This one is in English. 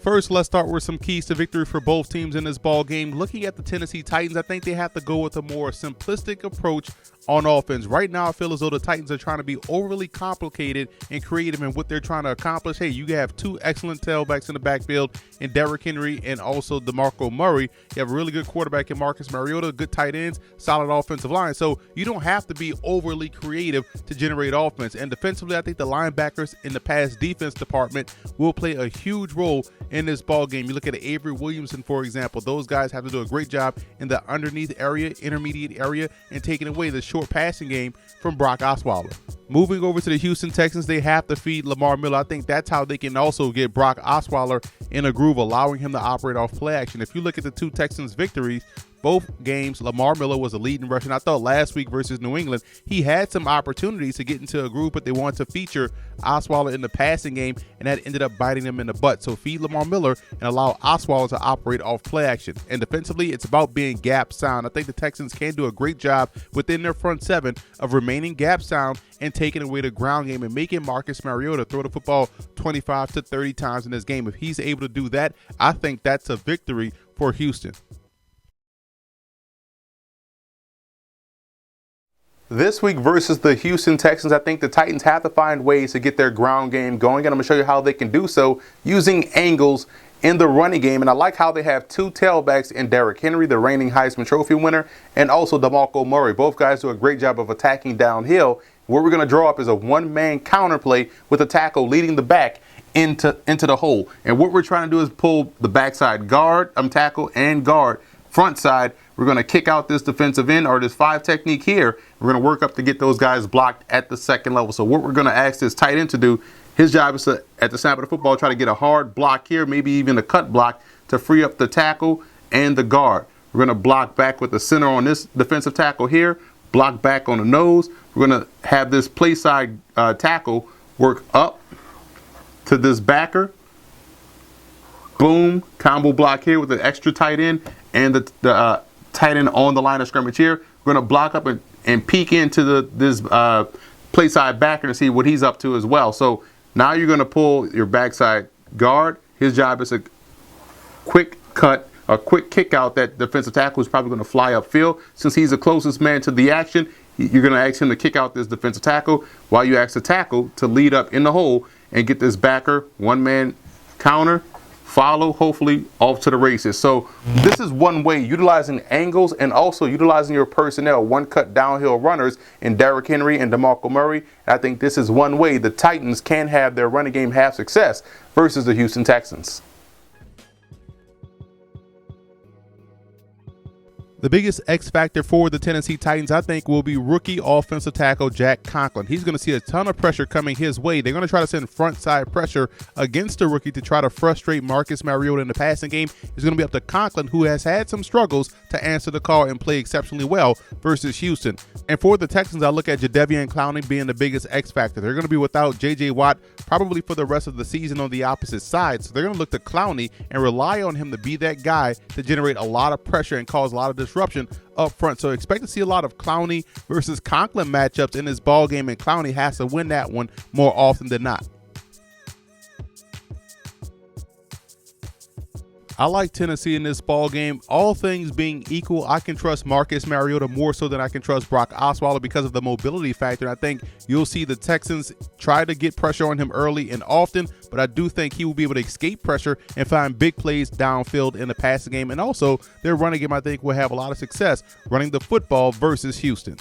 First, let's start with some keys to victory for both teams in this ball game. Looking at the Tennessee Titans, I think they have to go with a more simplistic approach on offense. Right now, I feel as though the Titans are trying to be overly complicated and creative in what they're trying to accomplish. Hey, you have two excellent tailbacks in the backfield in Derrick Henry and also DeMarco Murray. You have a really good quarterback in Marcus Mariota, good tight ends, solid offensive line. So you don't have to be overly creative to generate offense. And defensively, I think the linebackers in the pass defense department will play a huge role in this ball game. You look at Avery Williamson, for example. Those guys have to do a great job in the underneath area, intermediate area, and taking away the short passing game from Brock Osweiler. Moving over to the Houston Texans, they have to feed Lamar Miller. I think that's how they can also get Brock Osweiler in a groove, allowing him to operate off play action. If you look at the two Texans victories, both games, Lamar Miller was a leading rusher. And I thought last week versus New England, he had some opportunities to get into a groove, but they wanted to feature Osweiler in the passing game, and that ended up biting them in the butt. So feed Lamar Miller and allow Osweiler to operate off play action. And defensively, it's about being gap sound. I think the Texans can do a great job within their front seven of remaining gap sound and taking away the ground game and making Marcus Mariota throw the football 25 to 30 times in this game. If he's able to do that, I think that's a victory for Houston. This week versus the Houston Texans, I think the Titans have to find ways to get their ground game going, and I'm going to show you how they can do so using angles in the running game. And I like how they have two tailbacks in Derrick Henry, the reigning Heisman Trophy winner, and also DeMarco Murray. Both guys do a great job of attacking downhill. What we're going to draw up is a one-man counter play with a tackle leading the back into the hole. And what we're trying to do is pull the backside tackle and guard front side. We're going to kick out this defensive end or this 5 technique here. We're going to work up to get those guys blocked at the second level. So what we're going to ask this tight end to do, his job is to, at the snap of the football, try to get a hard block here, maybe even a cut block to free up the tackle and the guard. We're going to block back with the center on this defensive tackle here, block back on the nose. We're going to have this play side tackle work up to this backer. Boom, combo block here with the extra tight end and the tight end on the line of scrimmage here. We're going to block up and peek into this play side backer to see what he's up to as well. So now you're going to pull your backside guard. His job is a quick cut, a quick kick out that defensive tackle is probably going to fly upfield. Since he's the closest man to the action, you're going to ask him to kick out this defensive tackle while you ask the tackle to lead up in the hole and get this backer one-man counter, follow, hopefully off to the races. So this is one way, utilizing angles and also utilizing your personnel, one-cut downhill runners in Derrick Henry and DeMarco Murray. I think this is one way the Titans can have their running game have success versus the Houston Texans. The biggest X factor for the Tennessee Titans, I think, will be rookie offensive tackle Jack Conklin. He's going to see a ton of pressure coming his way. They're going to try to send front side pressure against the rookie to try to frustrate Marcus Mariota in the passing game. It's going to be up to Conklin, who has had some struggles, to answer the call and play exceptionally well versus Houston. And for the Texans, I look at Jadeveon Clowney being the biggest X factor. They're going to be without J.J. Watt probably for the rest of the season on the opposite side. So they're going to look to Clowney and rely on him to be that guy to generate a lot of pressure and cause a lot of disruption up front. So expect to see a lot of Clowney versus Conklin matchups in this ball game, and Clowney has to win that one more often than not. I like Tennessee in this ball game. All things being equal, I can trust Marcus Mariota more so than I can trust Brock Osweiler because of the mobility factor. I think you'll see the Texans try to get pressure on him early and often, but I do think he will be able to escape pressure and find big plays downfield in the passing game. And also, their running game, I think, will have a lot of success running the football versus Houston.